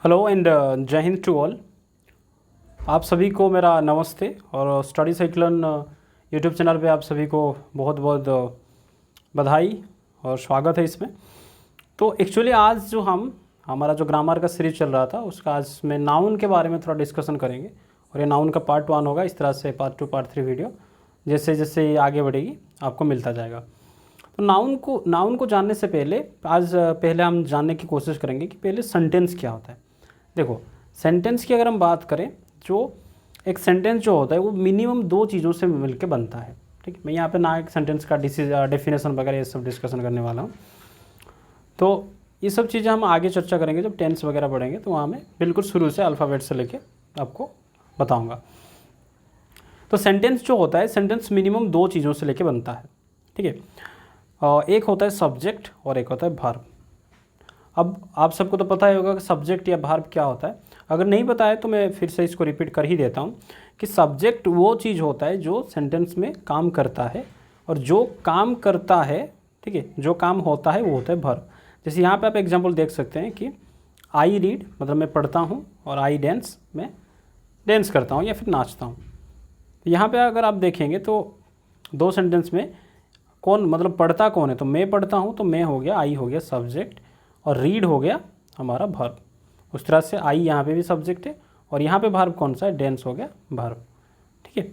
Hello and जय Hind to all. आप सभी को मेरा नमस्ते और स्टडी साइक्लन यूट्यूब चैनल पे आप सभी को बहुत बहुत बधाई और स्वागत है इसमें। तो एक्चुअली आज जो हमारा जो ग्रामर का सीरीज चल रहा था उसका आज में नाउन के बारे में थोड़ा डिस्कशन करेंगे और ये नाउन का पार्ट 1 होगा। इस तरह से पार्ट 2 पार्ट 3 वीडियो जैसे जैसे ये आगे बढ़ेगी आपको मिलता जाएगा। तो नाउन को जानने से पहले पहले हम जानने की कोशिश करेंगे कि पहले सेंटेंस क्या होता है। देखो, सेंटेंस की अगर हम बात करें, जो एक सेंटेंस जो होता है वो मिनिमम 2 चीज़ों से मिलकर बनता है। ठीक है, मैं यहाँ पे ना एक सेंटेंस का डेफिनेशन वगैरह ये सब डिस्कशन करने वाला हूँ। तो ये सब चीज़ें हम आगे चर्चा करेंगे जब टेंस वगैरह पढ़ेंगे, तो वहाँ मैं बिल्कुल शुरू से अल्फ़ाबेट से लेके आपको बताऊँगा। तो सेंटेंस जो होता है, सेंटेंस मिनिमम 2 चीज़ों से लेके बनता है। ठीक है, एक होता है सब्जेक्ट और एक होता है वर्ब। अब आप सबको तो पता ही होगा कि सब्जेक्ट या वर्ब क्या होता है। अगर नहीं पता है तो मैं फिर से इसको रिपीट कर ही देता हूँ कि सब्जेक्ट वो चीज़ होता है जो सेंटेंस में काम करता है, और जो काम करता है, ठीक है, जो काम होता है वो होता है वर्ब। जैसे यहाँ पे आप एग्जांपल देख सकते हैं कि आई रीड मतलब मैं पढ़ता हूँ, और आई डेंस मैं डेंस करता हूँ या फिर नाचता हूँ। यहाँ पे अगर आप देखेंगे तो 2 सेंटेंस में कौन मतलब पढ़ता कौन है, तो मैं पढ़ता हूँ तो मैं हो गया, आई हो गया सब्जेक्ट, और रीड हो गया हमारा वर्ब। उस तरह से आई यहाँ पे भी सब्जेक्ट है और यहाँ पे वर्ब कौन सा है, डेंस हो गया वर्ब। ठीक है,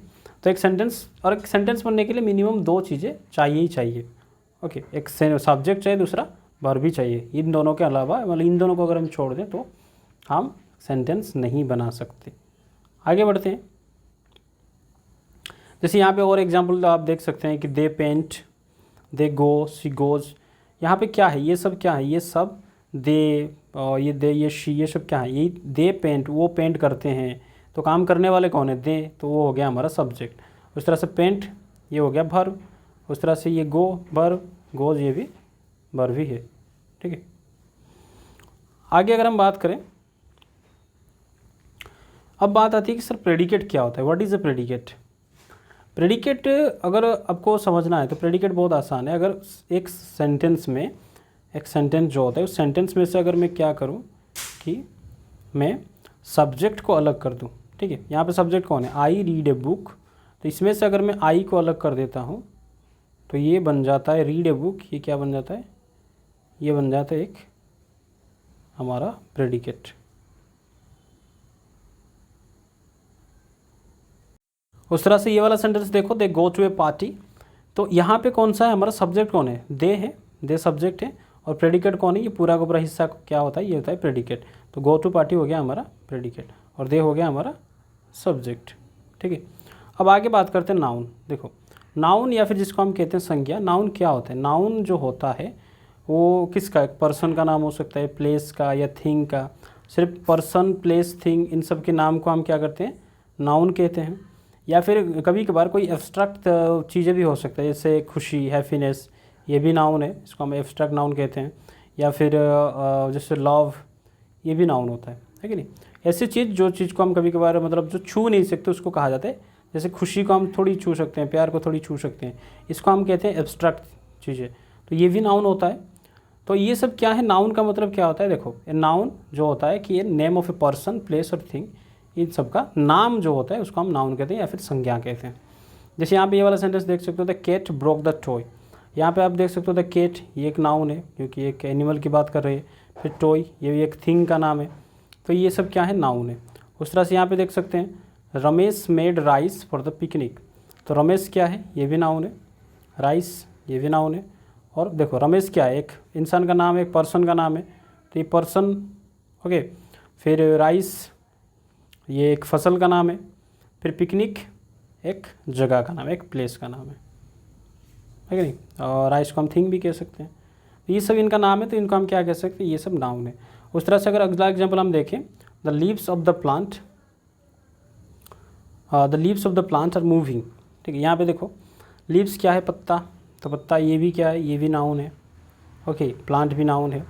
तो एक सेंटेंस बनने के लिए मिनिमम 2 चीज़ें चाहिए ही चाहिए। ओके, एक सब्जेक्ट चाहिए, दूसरा वर्ब भी चाहिए। इन दोनों के अलावा मतलब इन दोनों को अगर हम छोड़ दें तो हम सेंटेंस नहीं बना सकते। आगे बढ़ते हैं। जैसे यहाँ पे और एग्जाम्पल आप देख सकते हैं कि they paint, they go, she goes. यहाँ पे क्या है, ये सब क्या है, ये सब ये शी, ये सब क्या है, ये दे पेंट, वो पेंट करते हैं। तो काम करने वाले कौन है, दे, तो वो हो गया हमारा सब्जेक्ट। उस तरह से पेंट ये हो गया वर्ब। उस तरह से ये गो वर्ब, गोज ये भी वर्ब ही है। ठीक है, आगे अगर हम बात करें, अब बात आती है कि सर प्रेडिकेट क्या होता है, what is a predicate. Predicate अगर आपको समझना है तो प्रेडिकेट बहुत आसान है। अगर एक सेंटेंस में, एक सेंटेंस जो होता है उस सेंटेंस में से अगर मैं क्या करूं कि मैं सब्जेक्ट को अलग कर दूं। ठीक है, यहाँ पे सब्जेक्ट कौन है, आई रीड ए बुक। तो इसमें से अगर मैं आई को अलग कर देता हूँ तो ये बन जाता है रीड ए बुक। ये क्या बन जाता है, ये बन जाता है एक हमारा प्रेडिकेट। उस तरह से ये वाला सेंटेंस देखो, दे गो टू ए पार्टी। तो यहाँ पे कौन सा है हमारा सब्जेक्ट, कौन है, दे है, दे सब्जेक्ट है, और प्रेडिकेट कौन है, ये पूरा का पूरा हिस्सा क्या होता है, ये होता है प्रेडिकेट। तो गो टू पार्टी हो गया हमारा प्रेडिकेट और दे हो गया हमारा सब्जेक्ट। ठीक है, अब आगे बात करते हैं नाउन। देखो, नाउन या फिर जिसको हम कहते हैं संज्ञा, नाउन क्या होता है। नाउन जो होता है वो किसका, एक पर्सन का नाम हो सकता है, प्लेस का या थिंग का। सिर्फ पर्सन, प्लेस, थिंग, इन सब के नाम को हम क्या करते हैं, नाउन कहते हैं। या फिर कभी कभार कोई एब्स्ट्रैक्ट चीज़ें भी हो सकता है, जैसे खुशी, हैप्पीनेस, ये भी नाउन है, इसको हम एब्स्ट्रैक्ट नाउन कहते हैं। या फिर जैसे लव, ये भी नाउन होता है कि नहीं। ऐसी चीज़, जो चीज़ को हम कभी कभार मतलब जो छू नहीं सकते उसको कहा जाता है। जैसे खुशी को हम थोड़ी छू सकते हैं, प्यार को थोड़ी छू सकते हैं, इसको हम कहते हैं एब्स्ट्रैक्ट चीज़ें। तो ये भी नाउन होता है। तो ये सब क्या है, नाउन का मतलब क्या होता है। देखो, नाउन जो होता है कि ये name of a person, place और थिंग, इन सब का नाम जो होता है उसको हम नाउन कहते हैं या फिर संज्ञा कहते हैं। जैसे यहाँ पे ये वाला सेंटेंस देख सकते हो, the cat broke the toy. यहाँ पे आप देख सकते हो द कैट, ये एक नाउन है क्योंकि एक एनिमल की बात कर रही है। फिर टॉय, ये भी एक थिंग का नाम है। तो ये सब क्या है, नाउन है। उस तरह से यहाँ पे देख सकते हैं Ramesh made rice for the picnic. तो रमेश क्या है, ये भी नाउन है। राइस, ये भी नाउन है। और देखो रमेश क्या है, एक इंसान का नाम है, एक पर्सन का नाम है, तो ये पर्सन। ओके, फिर राइस ये एक फसल का नाम है। फिर पिकनिक एक जगह का नाम है, एक प्लेस का नाम है कि नहीं। और राइस को हम थिंग भी कह सकते हैं। तो ये सब इनका नाम है, तो इनको हम क्या कह सकते हैं, ये सब नाउन है। उस तरह से अगर अगला एग्जाम्पल हम देखें, the leaves of the plant, the leaves of the plant are moving. ठीक है, यहाँ पे देखो लीव्स क्या है, पत्ता, तो पत्ता ये भी क्या है, ये भी नाउन है। ओके, प्लांट भी नाउन है।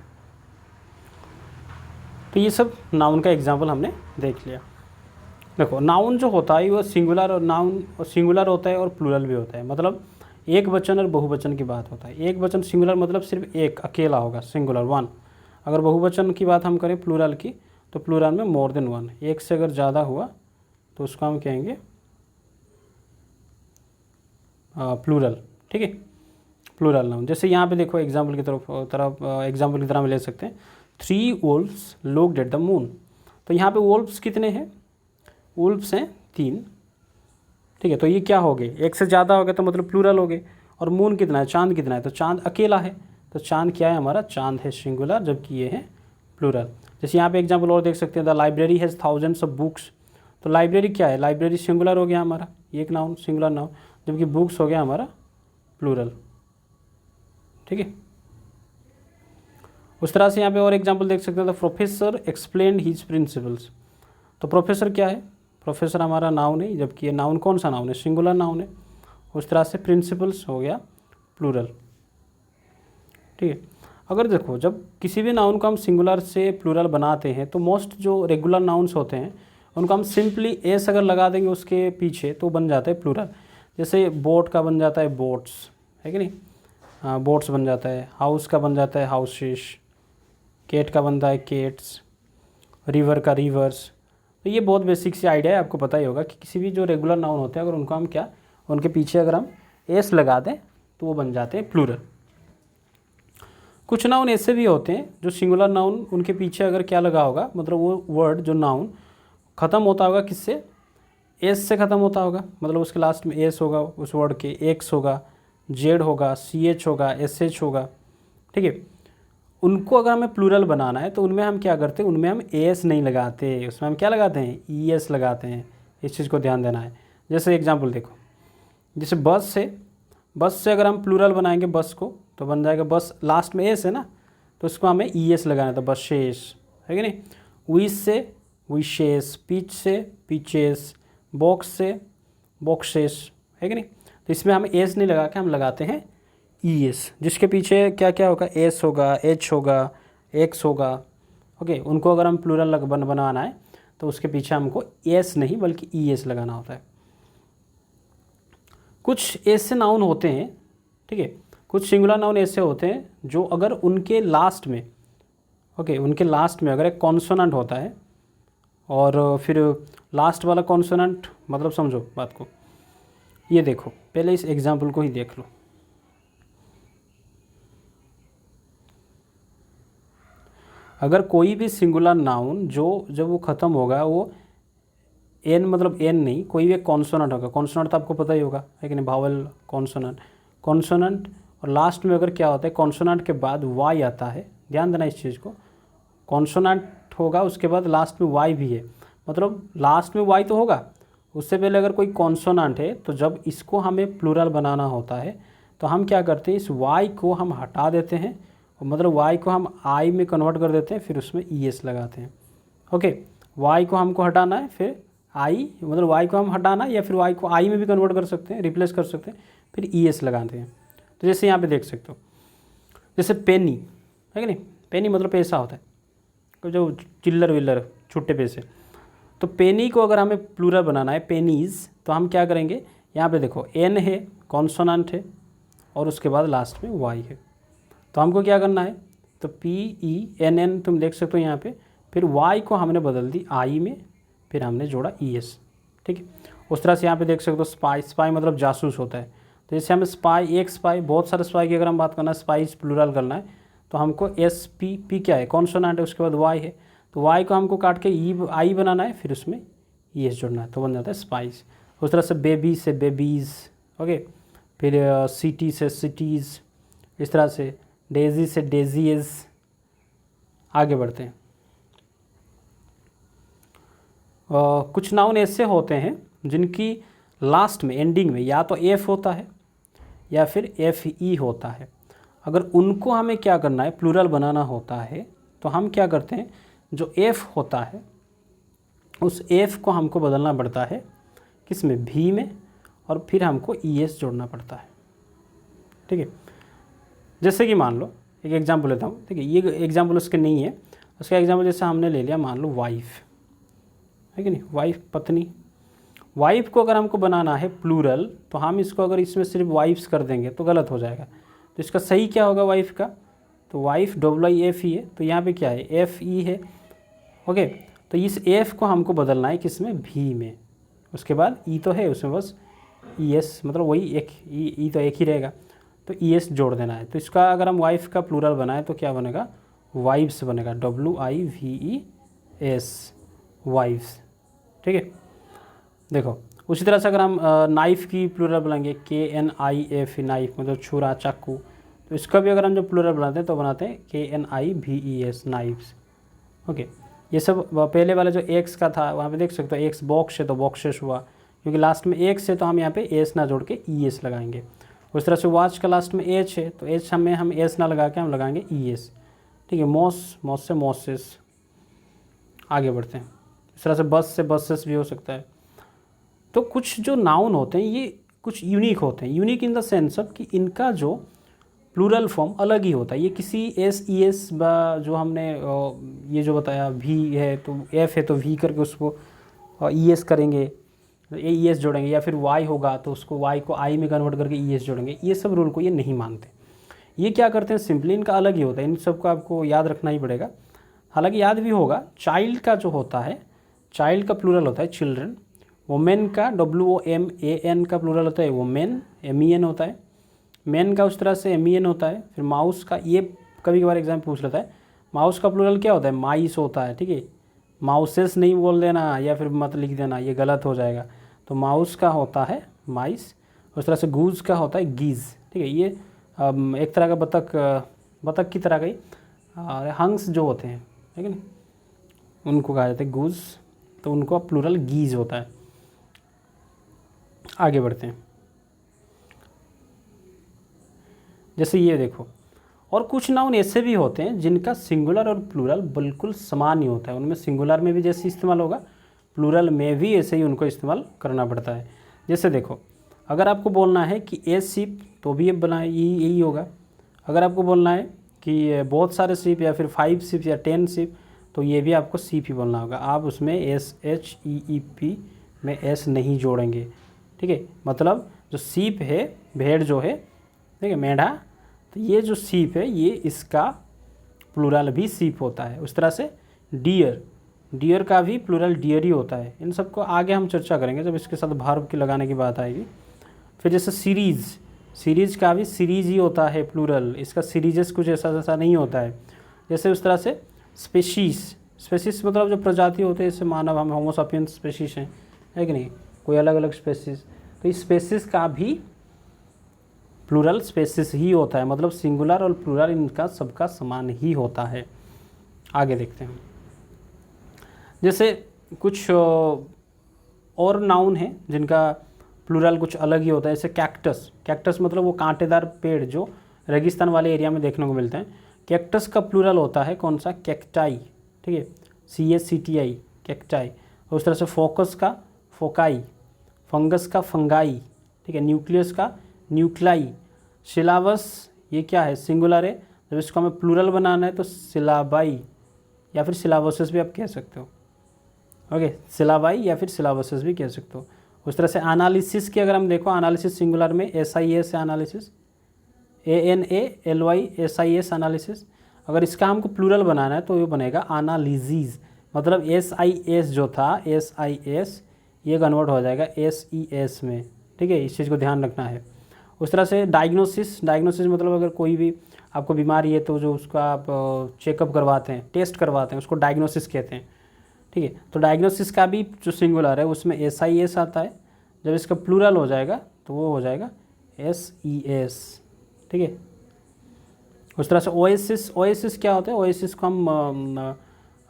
तो ये सब नाउन का एग्जाम्पल हमने देख लिया। देखो, नाउन जो होता है वो सिंगुलर और नाउन और सिंगुलर होता है और प्लूरल भी होता है। मतलब एक वचन और बहुवचन की बात होता है। एक वचन सिंगुलर मतलब सिर्फ एक अकेला होगा, सिंगुलर वन। अगर बहुवचन की बात हम करें प्लूरल की, तो प्लूरल में मोर देन वन, एक से अगर ज़्यादा हुआ तो उसको हम कहेंगे प्लूरल। ठीक है, प्लूरल नाउन। जैसे यहाँ पे देखो एग्जाम्पल की तरफ एग्जाम्पल की तरह हम ले सकते हैं 3 वोल्फ्स लुक्ड एट द मून। तो यहाँ पे वोल्फ्स कितने हैं? वोल्फ्स हैं 3। ठीक है, तो ये क्या हो गए? एक से ज़्यादा हो गए तो मतलब प्लूरल हो गए। और मून कितना है? चांद कितना है? तो चांद अकेला है, तो चांद क्या है हमारा? चांद है सिंगुलर, जबकि ये है प्लूरल। जैसे यहाँ पे एग्जाम्पल और देख सकते हैं, the library has thousands of books. तो लाइब्रेरी क्या है? लाइब्रेरी सिंगुलर हो गया हमारा, एक नाउन सिंगुलर नाउन, जबकि बुक्स हो गया हमारा प्लूरल। ठीक है, उस तरह से यहाँ पे और एग्जाम्पल देख सकते हैं, the professor explained his principles. तो प्रोफेसर क्या है? प्रोफेसर हमारा नाउन है, जबकि ये नाउन कौन सा नाउन है? सिंगुलर नाउन है। उस तरह से प्रिंसिपल्स हो गया प्लूरल। ठीक है, अगर देखो जब किसी भी नाउन को हम सिंगुलर से प्लूरल बनाते हैं तो मोस्ट जो रेगुलर नाउन्स होते हैं उनको हम सिंपली एस अगर लगा देंगे उसके पीछे तो बन जाता है प्लूरल। जैसे बोट का बन जाता है बोट्स, है कि नहीं? हाँ, बोट्स बन जाता है। हाउस का बन जाता है हाउसेस, केट का बनता है केट्स, रिवर का रिवर्स। तो ये बहुत बेसिक सी आइडिया है, आपको पता ही होगा कि किसी भी जो रेगुलर नाउन होते हैं अगर उनको हम क्या, उनके पीछे अगर हम एस लगा दें तो वो बन जाते हैं प्लूरल। कुछ नाउन ऐसे भी होते हैं जो सिंगुलर नाउन, उनके पीछे अगर क्या लगा होगा, मतलब वो वर्ड जो नाउन ख़त्म होता होगा किससे? एस से ख़त्म होता होगा, मतलब उसके लास्ट में एस होगा उस वर्ड के, एक्स होगा, जेड होगा, सी एच होगा, एस एच होगा। ठीक है, उनको अगर हमें प्लूरल बनाना है तो उनमें हम क्या करते हैं? उनमें हम एस नहीं लगाते, उसमें हम क्या लगाते हैं? ई एस लगाते हैं। इस चीज़ को ध्यान देना है। जैसे एग्जाम्पल देखो, जैसे बस से अगर हम प्लूरल बनाएंगे बस को तो बन जाएगा बस, लास्ट में एस है ना, तो उसको हमें ई एस लगाना है, तो बसेस, है कि नहीं? विश से विशेस, पिच से पिचेस, बॉक्स से बॉक्सेस, है कि नहीं? तो इसमें हम एस नहीं लगा के हम लगाते हैं ई एस, जिसके पीछे क्या क्या होगा? एस होगा, एच होगा, एक्स होगा। ओके, उनको अगर हम प्लूरल बनाना है तो उसके पीछे हमको एस नहीं बल्कि ई एस लगाना होता है। कुछ ऐसे नाउन होते हैं, ठीक है, कुछ सिंगुलर नाउन ऐसे होते हैं जो अगर उनके लास्ट में, उनके लास्ट में अगर एक कॉन्सोनेंट होता है और फिर लास्ट वाला कॉन्सोनेंट, मतलब समझो बात को, ये देखो पहले इस एग्जाम्पल को ही देख लो। अगर कोई भी सिंगुलर नाउन जो जब वो ख़त्म होगा वो एन, मतलब एन नहीं, कोई भी एक कॉन्सोनेंट होगा। कॉन्सोनेंट तो आपको पता ही होगा, है कि नहीं? भावल कॉन्सोनेंट और लास्ट में अगर क्या होता है, कॉन्सोनेंट के बाद वाई आता है, ध्यान देना इस चीज़ को। कॉन्सोनेंट होगा उसके बाद लास्ट में वाई भी है, मतलब लास्ट में वाई तो होगा, उससे पहले अगर कोई कॉन्सोनेंट है तो जब इसको हमें प्लूरल बनाना होता है तो हम क्या करते हैं? इस वाई को हम हटा देते हैं, और मतलब वाई को हम आई में कन्वर्ट कर देते हैं, फिर उसमें ई एस लगाते हैं। ओके, वाई को हमको हटाना है, फिर आई, मतलब वाई को हम हटाना या फिर वाई को आई में भी कन्वर्ट कर सकते हैं, रिप्लेस कर सकते हैं, फिर ई एस लगाते हैं। तो जैसे यहाँ पे देख सकते हो, जैसे पेनी, है कि नहीं? पेनी मतलब पैसा होता है, जो चिल्लर विल्लर, छुट्टे पैसे। तो पेनी को अगर हमें प्लूरल बनाना है, पेनीज़, तो हम क्या करेंगे? यहाँ पे देखो एन है, कॉन्सोनेंट है, और उसके बाद लास्ट में वाई है, तो हमको क्या करना है? तो पी ई एन एन तुम देख सकते हो यहाँ पे, फिर वाई को हमने बदल दी आई में, फिर हमने जोड़ा ई एस। ठीक है, उस तरह से यहाँ पे देख सकते हो स्पाई मतलब जासूस होता है। तो जैसे हमें स्पाई, एक स्पाई, बहुत सारे स्पाई की अगर हम बात करना है, स्पाइस प्लूरल करना है, तो हमको एस पी क्या है? कॉन्सोनेंट है, उसके बाद वाई है, तो वाई को हमको काट के ई आई बनाना है, फिर उसमें ई एस जोड़ना है, तो बन जाता है स्पाइस। उस तरह से बेबी से बेबीज़, ओके, फिर सिटी से सिटीज़, इस तरह से डेजी से डेजीज। आगे बढ़ते हैं। कुछ नाउन ऐसे होते हैं जिनकी लास्ट में, एंडिंग में या तो एफ होता है या फिर एफ ई होता है। अगर उनको हमें क्या करना है? प्लूरल बनाना होता है, तो हम क्या करते हैं? जो एफ होता है उस एफ को हमको बदलना पड़ता है, किस में? भी में, और फिर हमको ई एस जोड़ना पड़ता है। ठीक है, जैसे कि मान लो एक एग्जाम्पल लेता हूँ, ठीक है, ये एग्जाम्पल उसके नहीं है, उसका एग्जाम्पल जैसे हमने ले लिया, मान लो वाइफ, है कि नहीं? वाइफ पत्नी। वाइफ को अगर हमको बनाना है प्लूरल तो हम इसको अगर इसमें सिर्फ वाइफ्स कर देंगे तो गलत हो जाएगा। तो इसका सही क्या होगा वाइफ का? तो wife W I F E है, तो यहाँ पे क्या है? एफ ई है। ओके, तो इस एफ को हमको बदलना है किस में, भी में। उसके बाद ई तो है उसमें, बस ई एस, मतलब वही एक ई तो एक ही रहेगा, तो ई एस जोड़ देना है। तो इसका अगर हम वाइफ का प्लूरल बनाए तो क्या बनेगा, वाइफ्स बनेगा, WIVES, वाइफ्स। ठीक है, देखो उसी तरह से अगर हम नाइफ़ की प्लूरल बनाएंगे, KNIF, नाइफ मतलब छुरा, चाकू, तो इसका भी अगर हम जो प्लूरल बनाते हैं तो बनाते हैं KNIVES, नाइफ्स। ओके, ये सब पहले वाला जो एक्स का था वहाँ पे देख सकते हो, एक्स बॉक्स है तो बॉक्सेस हुआ, क्योंकि लास्ट में एक्स है तो हम यहाँ पे एस ना जोड़ के ES लगाएंगे। उस तरह से वॉच का लास्ट में एच है तो एच हमें हम एस ना लगा के हम लगाएंगे ES। ठीक है, मॉस से मॉसेस। आगे बढ़ते हैं, इस तरह से बस से बसेस भी हो सकता है। तो कुछ जो नाउन होते हैं ये कुछ यूनिक होते हैं, unique in the sense of कि इनका जो प्लूरल फॉर्म अलग ही होता है। ये किसी SES जो हमने ये जो बताया भी है तो F है तो V करके उसको ES करेंगे, ES जोड़ेंगे, या फिर Y होगा तो उसको Y को I में कन्वर्ट करके ES जोड़ेंगे। ये सब रूल को ये नहीं मानते। ये क्या करते हैं, सिंपली इनका अलग ही होता है, इन सबको आपको याद रखना ही पड़ेगा। हालांकि याद भी होगा, चाइल्ड का जो होता है, चाइल्ड का प्लूरल होता है चिल्ड्रन। वोमेन का WOMAN का प्लूरल होता है वोमेन, MEN होता है। मैन का उस तरह से MEN होता है। फिर माउस का, ये कभी कभार एग्जाम पूछ लेता है, माउस का प्लूरल क्या होता है, माइस होता है। ठीक है, माउसेस नहीं बोल देना या फिर मत लिख देना, ये गलत हो जाएगा। तो माउस का होता है माइस। उस तरह से गूज का होता है गीज। ठीक है, ये एक तरह का बतख की तरह का ही हंस जो होते हैं, ठीक है ना, उनको कहा जाता है गूज, तो उनको प्लूरल गीज होता है। आगे बढ़ते हैं, जैसे ये देखो, और कुछ नाउन ऐसे भी होते हैं जिनका सिंगुलर और प्लूरल बिल्कुल समान ही होता है। उनमें सिंगुलर में भी जैसे इस्तेमाल होगा, प्लूरल में भी ऐसे ही उनको इस्तेमाल करना पड़ता है। जैसे देखो, अगर आपको बोलना है कि ए शिप तो भी ये बनाए यही होगा। अगर आपको बोलना है कि बहुत सारे शिप या फिर 5 शिप या 10 शिप, तो ये भी आपको शिप ही बोलना होगा। आप उसमें SHEEP में S नहीं जोड़ेंगे। ठीक है, मतलब जो शिप है, भेड़ जो है, ठीक है, मेढ़ा, तो ये जो शिप है ये इसका प्लूरल भी शिप होता है। उस तरह से डियर का भी प्लूरल डियर ही होता है। इन सबको आगे हम चर्चा करेंगे जब इसके साथ वर्ब की लगाने की बात आएगी। फिर जैसे सीरीज़ का भी सीरीज ही होता है प्लूरल, इसका सीरीजेस कुछ ऐसा नहीं होता है। जैसे उस तरह से स्पेसीज मतलब जो प्रजाति होते हैं, जैसे मानव, हम होमो सपियंस स्पेसीज हैं, है कि नहीं, कोई अलग अलग स्पेसीज, तो इस स्पेसीज का भी प्लूरल स्पेसीज ही होता है। मतलब सिंगुलर और प्लूरल इनका सबका समान ही होता है। आगे देखते हैं, जैसे कुछ और नाउन हैं जिनका प्लूरल कुछ अलग ही होता है। जैसे कैक्टस मतलब वो कांटेदार पेड़ जो रेगिस्तान वाले एरिया में देखने को मिलते हैं। कैक्टस का प्लूरल होता है कौन सा, कैक्टाई। ठीक है, CACTI, कैक्टाई। उस तरह से फोकस का फोकाई, फंगस का फंगाई। ठीक है, न्यूक्लियस का न्यूक्लाई। सिलाबस ये क्या है, सिंगुलर है, जब इसको हमें प्लूरल बनाना है तो सिलाबाई या फिर सिलाबसेस भी आप कह सकते हो। ओके, सिलाबाई या फिर सिलाबसेस भी कह सकते हो। उस तरह से एनालिसिस की अगर हम देखो, एनालिसिस सिंगुलर में SIS है, एनालिसिस, ANALYSIS एनालिसिस। अगर इसका हमको प्लूरल बनाना है तो ये बनेगा एनालिसिस। मतलब SIS जो था, SIS ये कन्वर्ट हो जाएगा SES में। ठीक है, इस चीज़ को ध्यान रखना है। उस तरह से डायग्नोसिस मतलब अगर कोई भी आपको बीमारी है तो जो उसका आप चेकअप करवाते हैं, टेस्ट करवाते हैं, उसको डायग्नोसिस कहते हैं। ठीक है, तो डायग्नोसिस का भी जो सिंगुलर है उसमें SIS आता है। जब इसका प्लूरल हो जाएगा तो वो हो जाएगा SES। ठीक है, उस तरह से ओएसिस क्या होता है, ओएसिस को हम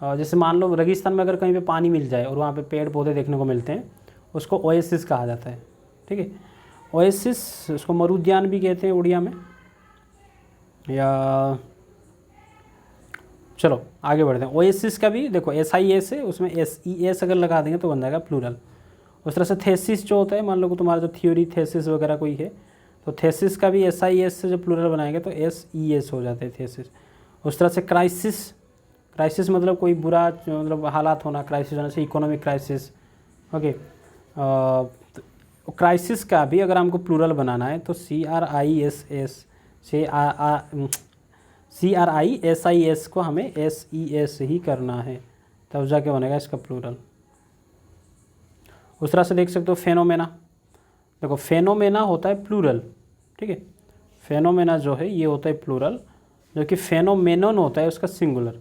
जैसे मान लो रेगिस्तान में अगर कहीं पे पानी मिल जाए और वहाँ पे पेड़ पौधे देखने को मिलते हैं, उसको ओएसिस कहा जाता है। ठीक है, ओएसिस, उसको मरुद्यान भी कहते हैं उड़िया में। या चलो आगे बढ़ते हैं। ओएसिस का भी देखो SIS है, उसमें SES अगर लगा देंगे तो बन जाएगा प्लूरल। उस तरह से थेसिस जो होता है, मान लो कि तुम्हारा जो थ्योरी थेसिस वगैरह कोई है, तो थेसिस का भी SIS से जो प्लूरल बनाएंगे तो SES हो जाते हैं थेसिस। उस तरह से क्राइसिस मतलब कोई बुरा मतलब हालात होना, क्राइसिस होने से इकोनॉमिक क्राइसिस। ओके, क्राइसिस का भी अगर हमको प्लूरल बनाना है तो CRISIS को हमें SES ही करना है, तब जाके बनेगा इसका प्लूरल। उस तरह से देख सकते हो फेनोमेना। देखो फेनोमेना होता है प्लूरल, ठीक है। फेनोमेना जो है ये होता है प्लूरल, जो कि फेनोमेनन होता है उसका सिंगुलर।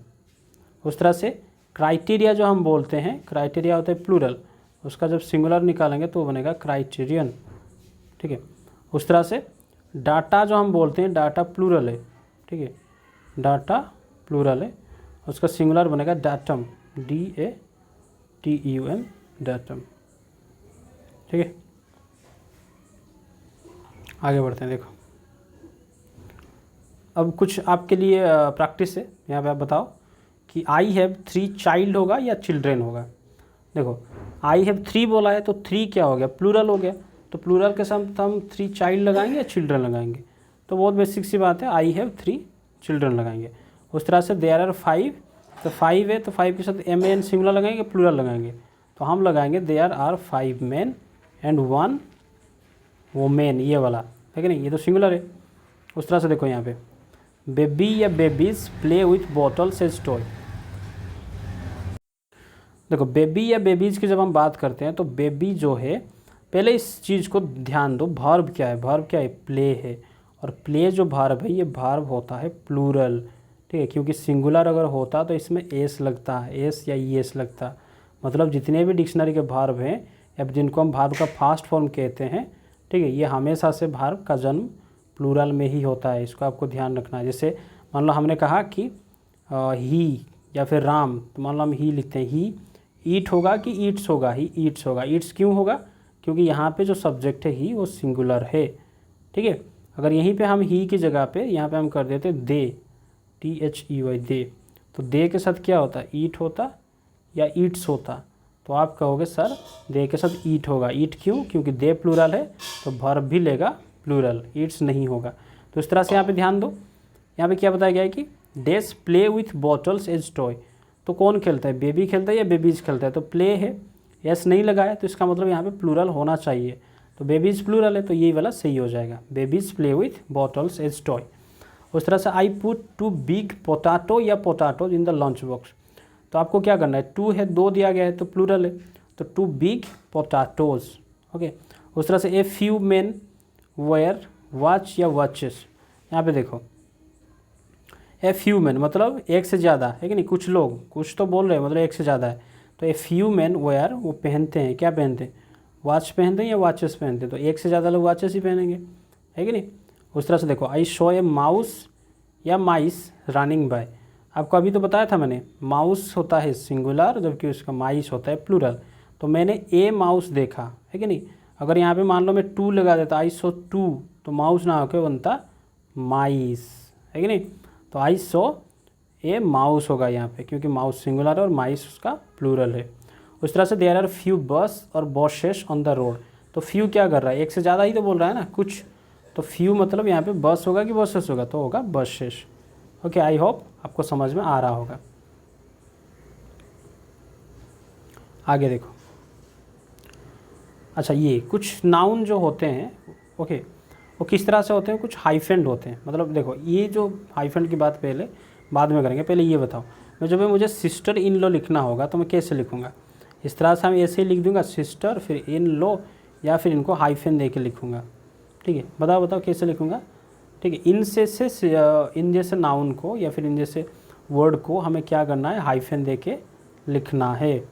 उस तरह से क्राइटेरिया जो हम बोलते हैं, क्राइटेरिया होता है प्लूरल, उसका जब सिंगुलर निकालेंगे तो वो बनेगा क्राइटेरियन, ठीक है। उस तरह से डाटा जो हम बोलते हैं, डाटा प्लूरल है, ठीक है, डाटा प्लूरल है, उसका सिंगुलर बनेगा डाटम, DATUM, डाटम, ठीक है। आगे बढ़ते हैं। देखो अब कुछ आपके लिए प्रैक्टिस है, यहाँ पे आप बताओ कि आई हैव 3 चाइल्ड होगा या चिल्ड्रेन होगा। देखो आई हैव 3 बोला है तो 3 क्या हो गया, प्लूरल हो गया, तो प्लूरल के साथ हम 3 चाइल्ड लगाएंगे या चिल्ड्रन लगाएंगे। तो बहुत बेसिक सी बात है, आई हैव 3 चिल्ड्रन लगाएंगे। उस तरह से देयर आर 5, तो 5 है तो 5 के साथ MAN सिंगुलर लगाएंगे, प्लूरल लगाएंगे, तो हम लगाएंगे there are 5 men and 1 women, ये वाला है कि नहीं, ये तो सिंगुलर है। उस तरह से देखो यहाँ पे बेबी या babies play with bottles as toy. देखो बेबी या बेबीज की जब हम बात करते हैं तो बेबी जो है, पहले इस चीज़ को ध्यान दो, वर्ब क्या है, वर्ब क्या है, प्ले है, और प्ले जो वर्ब है ये वर्ब होता है प्लूरल, ठीक है, क्योंकि सिंगुलर अगर होता तो इसमें एस लगता है, एस या ईएस लगता, मतलब जितने भी डिक्शनरी के वर्ब हैं या जिनको हम वर्ब का फास्ट फॉर्म कहते हैं, ठीक है, ये हमेशा से वर्ब का जन्म प्लूरल में ही होता है, इसको आपको ध्यान रखना है। जैसे मान लो हमने कहा कि ही या फिर राम, तो मान लो हम ही लिखते हैं, ही ईट होगा कि ईट्स होगा, ही ईट्स होगा। ईट्स क्यों होगा, क्योंकि यहाँ पे जो सब्जेक्ट है ही वो सिंगुलर है, ठीक है। अगर यहीं पे हम ही की जगह पे यहाँ पे हम कर देते दे, THEY दे, तो दे के साथ क्या होता, ईट होता या ईट्स होता, तो आप कहोगे सर दे के साथ ईट होगा। ईट क्यों, क्योंकि दे प्लूरल है तो वर्ब भी लेगा प्लूरल, ईट्स नहीं होगा। तो इस तरह से यहाँ पे ध्यान दो, यहाँ पे क्या बताया गया है कि this play with bottles as toy, तो कौन खेलता है, बेबी खेलता है या बेबीज खेलता है, तो प्ले है, एस नहीं लगाया, तो इसका मतलब यहाँ पे प्लूरल होना चाहिए, तो बेबीज प्लूरल है, तो यही वाला सही हो जाएगा, babies play with bottles as toy. उस तरह से आई पुट 2 बिग पोटैटो या potatoes in the lunch box, तो आपको क्या करना है, 2 है, 2 दिया गया है तो प्लूरल है, तो 2 बिग पोटैटोज, ओके। उस तरह से a few men wear watch या वॉचेस, यहाँ पे देखो ए फ्यू मैन मतलब एक से ज़्यादा है कि नहीं, कुछ लोग, कुछ तो बोल रहे हैं मतलब एक से ज़्यादा है, तो ए फ्यू मैन वेयर वो पहनते हैं, क्या पहनते हैं, वॉच पहनते हैं या वॉचेस पहनते हैं, तो एक से ज़्यादा लोग वॉचेस ही पहनेंगे, है कि नहीं। उस तरह से देखो आई शो ए माउस या माइस रनिंग बाय, आपको अभी तो बताया था मैंने, माउस होता है सिंगुलर जबकि उसका माइस होता है प्लूरल, तो मैंने ए माउस देखा, है कि नहीं। अगर यहाँ पे मान लो मैं 2 लगा देता, आई सो 2, तो माउस ना होकर बनता माइस, है कि नहीं, तो आई सो ए माउस होगा यहाँ पे, क्योंकि माउस सिंगुलर है और माइस उसका प्लूरल है। उस तरह से देयर आर फ्यू बस और बसेस ऑन द रोड, तो फ्यू क्या कर रहा है, एक से ज़्यादा ही तो बोल रहा है ना कुछ, तो फ्यू मतलब यहाँ पे बस होगा कि बसेस होगा, तो होगा बसेस, ओके। आई होप आपको समझ में आ रहा होगा। आगे देखो, अच्छा ये कुछ नाउन जो होते हैं, ओके, वो किस तरह से होते हैं, कुछ हाइफेंड होते हैं, मतलब देखो ये जो हाइफेंड की बात पहले बाद में करेंगे, पहले ये बताओ, मैं जब मुझे सिस्टर इन लॉ लिखना होगा तो मैं कैसे लिखूँगा, इस तरह से हम ऐसे ही लिख दूँगा सिस्टर फिर इन लॉ, या फिर इनको हाइफेन दे के लिखूँगा, ठीक है। बताओ कैसे लिखूँगा, ठीक है। इन जैसे नाउन को या फिर इन जैसे वर्ड को हमें क्या करना है, हाइफेन दे के लिखना है,